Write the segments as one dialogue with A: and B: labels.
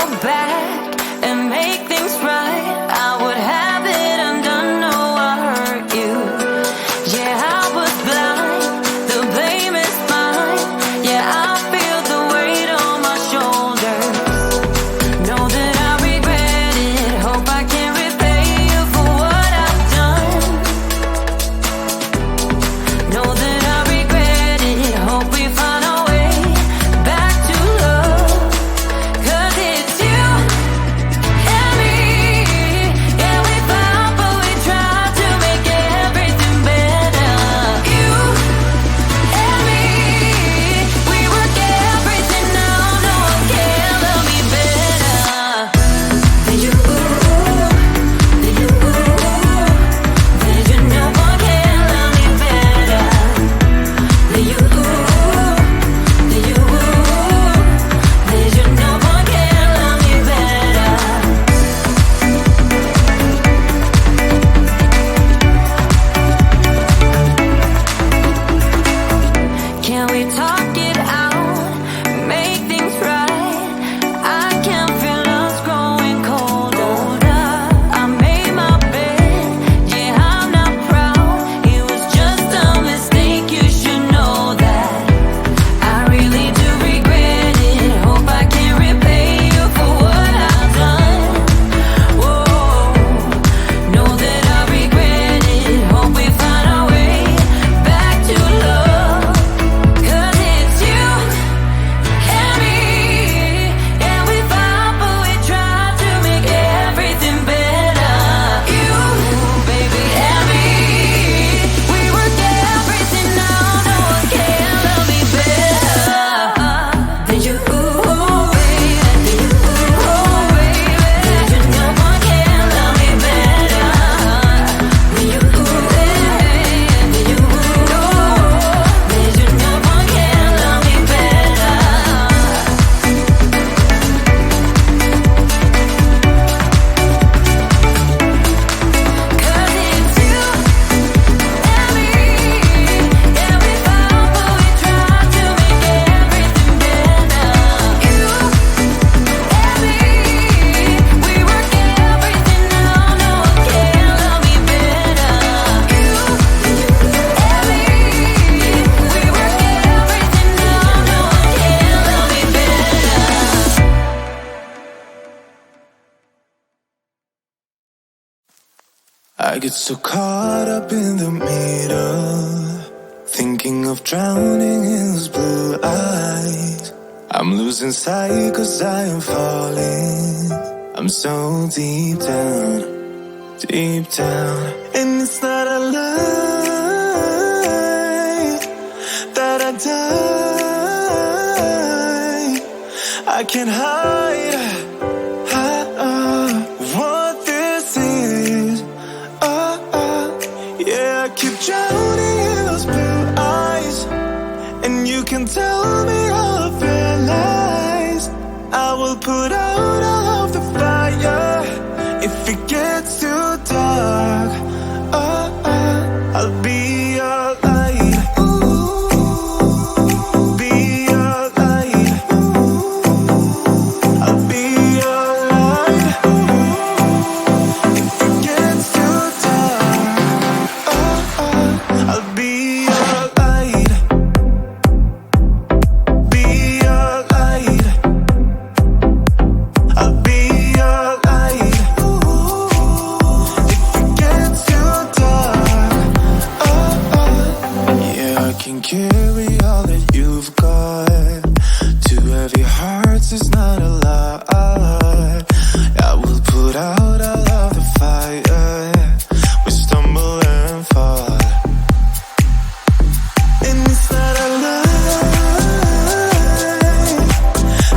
A: go back and make things right, I would have it undone. No, I hurt you. Yeah, I was blind. The blame is mine. Yeah, I feel the weight on my shoulders. Know that I regret it. Hope I can repay you for what I've done. Know that I regret it. Hope we find our way back to love. 'Cause it's you and me. Yeah, we fought, but we tried to make everything better. You and me, we work everything out. No one can love me better than you. Than you. There's no one can love me better than you. Than you. There's no one can love me better. Can we talk it out? Make things right. I can feel us growing colder. I made my bed. Yeah, I'm not proud. It was just a mistake. You should know that. I really do regret it. Hope I can repay you for what I've done. Whoa, know that I regret it. Hope we find our way back to love. 'Cause it's you and me. Yeah, we fought, but we tried to make everything better. You, baby, and me. We work everything out. No one can love me better than you, baby. Than you, baby. There's no one can love me better than you, baby. Than you, there's no one can love me better. 'Cause it's you and me. Yeah, we fought, but we tried to make everything better. You and me, we work everything out. No one can love me better. You and me, we work everything out. No one can love me better.
B: I get so caught up in the middle, thinking of drowning in those blue eyes. I'm losing sight 'cause I am falling. I'm so deep down, and it's not a lie that I die. I can't hide what this is. Yeah, I keep drowning in those blue eyes, and you can tell me all of your lies. I will put out all of the fire if it gets too dark. I'll be your light. Be your light. I'll be your light. If it gets too dark, I'll be your light. Be your light. I'll be your light. If it gets too dark, yeah, I can carry all that you've got. Two heavy hearts is not a lie. I will put out all of the fire. We stumble and fall, and it's not a lie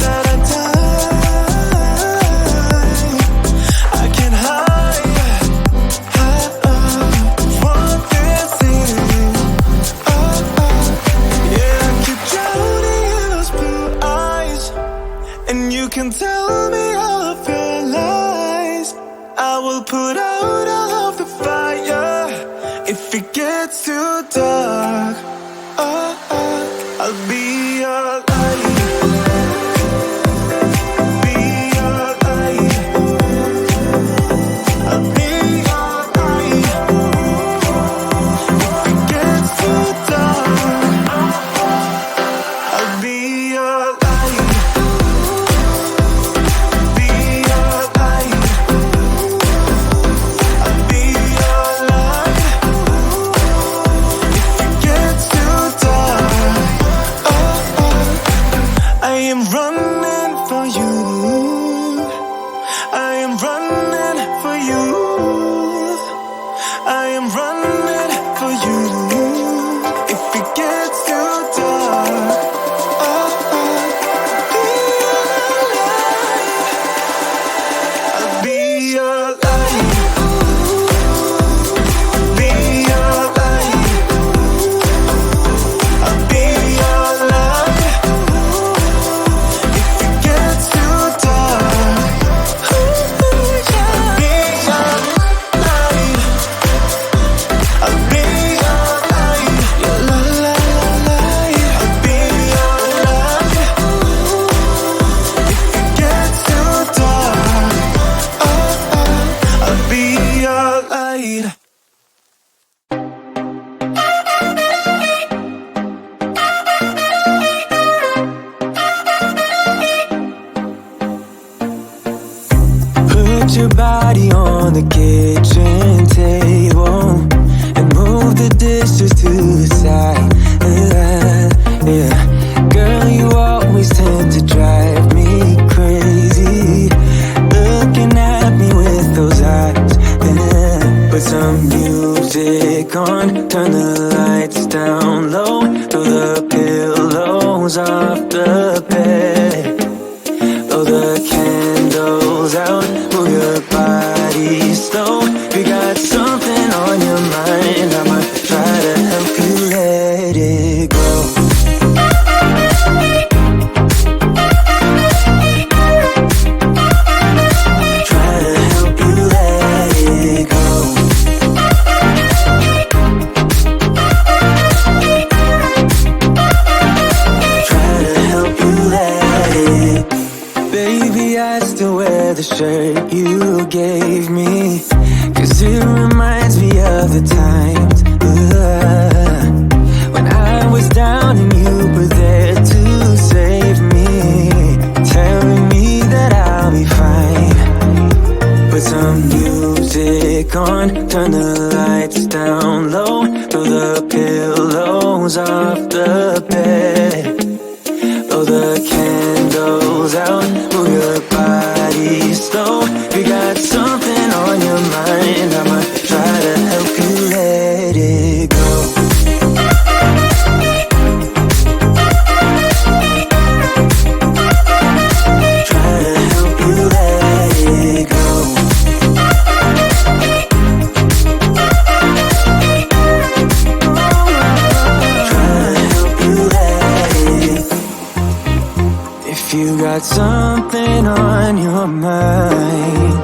B: that I die. I can't hide what this is. Yeah, I keep drowning in those blue eyes, and you can tell me all of your lies. I will put out all of the fire if it gets too dark. I'll be your light. Be your right. Put your body on the kitchen table and move the dishes to the side. Yeah. Girl, you always tend to drive me crazy, looking at me with those eyes. Yeah. Put some music on, turn the lights down low, throw the pillows off the bed, blow the candles out, move your body slow. You got something on your mind, I'ma try to help you let it go. Try to help you let it go. Try to help you let it. Baby, I still wear the shirt you gave me, 'cause it reminds me of the times when I was down and you were there to save me, telling me that I'll be fine. Put some music on, turn the lights down low, throw the pillows off the bed, blow the candles out, move your body slow. You got something on your mind, I'ma try to help you let it go. Try to help you let it go. Try to help you let it. If you got something on your mind,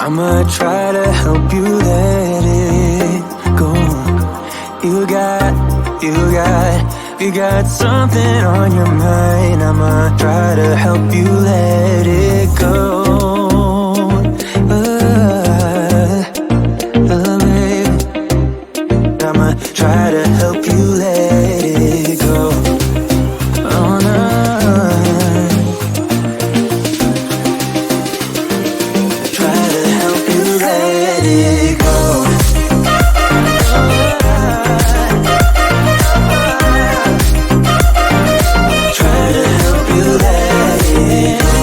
B: I'ma try to help you let it go. You got something on your mind, I'ma try to help you let it go. Baby, I'ma try to help you let it go. Oh no. Try to help you let it go. Try to help you let it go.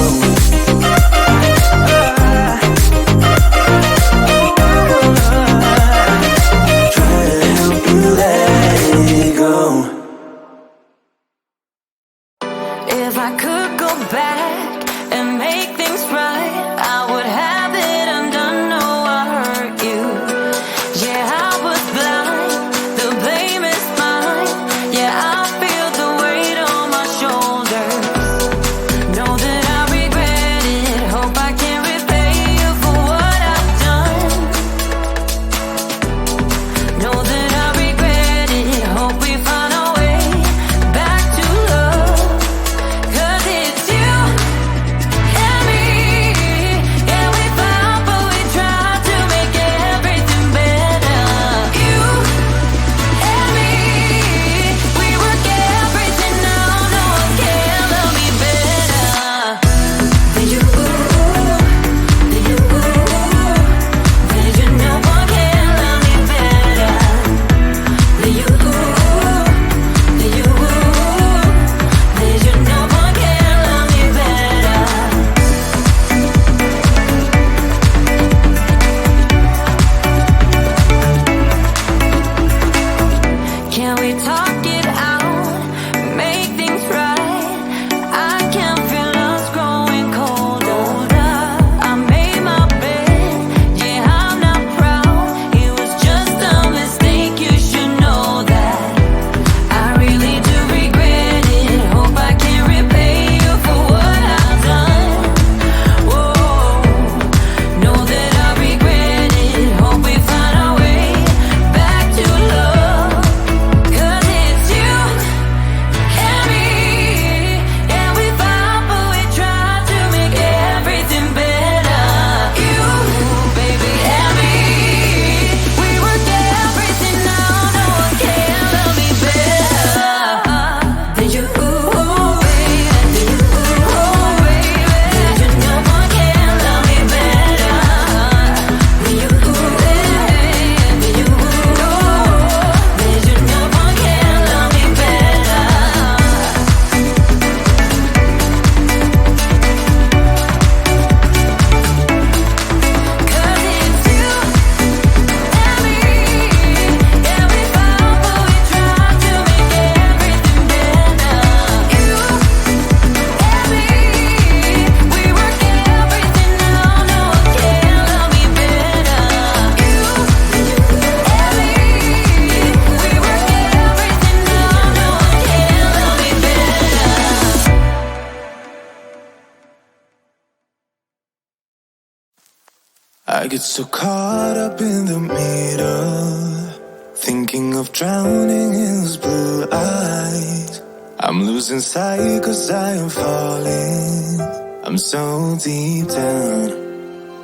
B: I get so caught up in the middle, thinking of drowning in those blue eyes. I'm losing sight 'cause I am falling. I'm so deep down,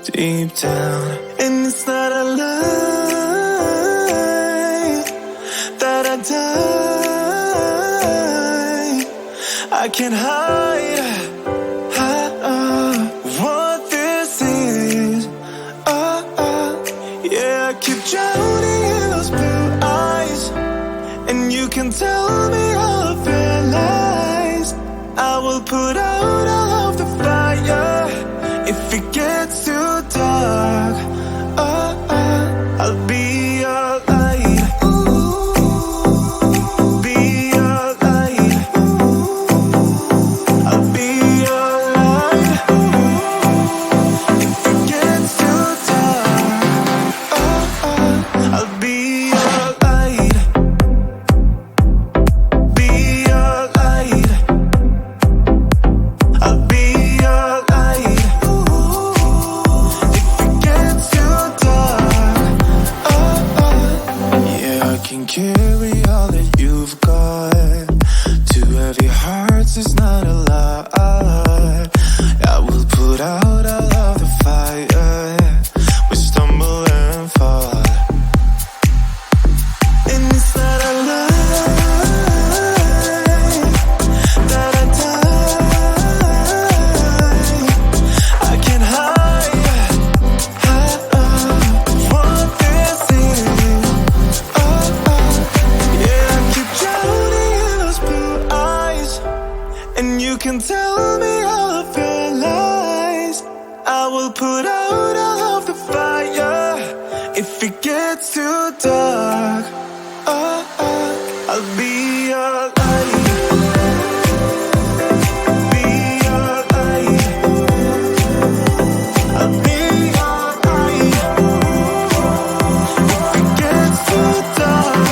B: deep down. And it's not a lie that I die. I can't hide what this is. Yeah, I keep drowning in those blue eyes, and you can tell me all of your lies. I will put out all of the fire if it gets too dark. I'll be your light. Be your light. I'll be your light. If it gets too dark, I'll be your light. Be your light. I'll be your light. If it gets too dark, yeah, I can carry all that you've got. Two heavy hearts is not a lie. I will put out all of the fire. We stumble and fall, and it's not a lie that I die. I can't hide what this is. Yeah, I keep drowning in those blue eyes, and you can tell me all of your lies. I will put out all of the fire if it gets too dark. I'll be your light. Be your light. I'll be your light. If it gets too dark,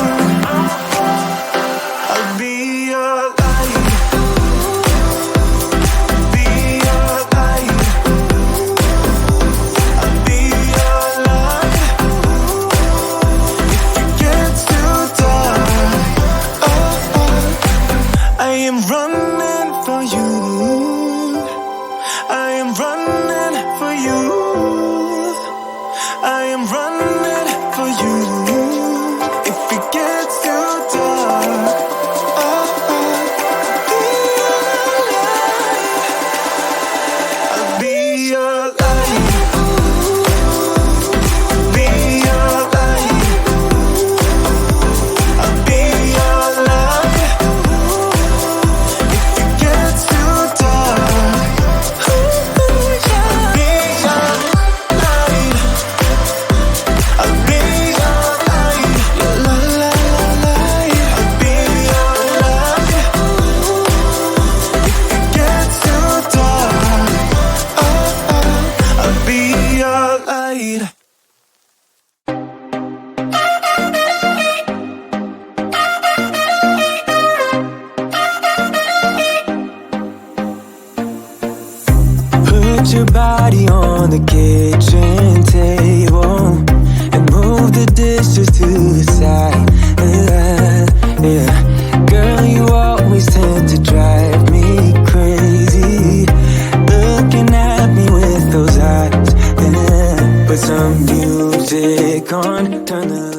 B: I'll be your light. Be your light. I'll be your light. If it gets too dark, I am running for you. I am running for you. I am running for you. If it gets too dark, I'll be your light. Be your light. I'll be your light. If it gets too dark, I'll be your light. I'll be your light. La la la light. I'll be your light. If it gets too dark, I'll be your light. Put your body on the kitchen table and move the dishes to the side. Yeah. Girl, you always tend to drive me crazy, looking at me with those eyes. Yeah. Put some music on, turn the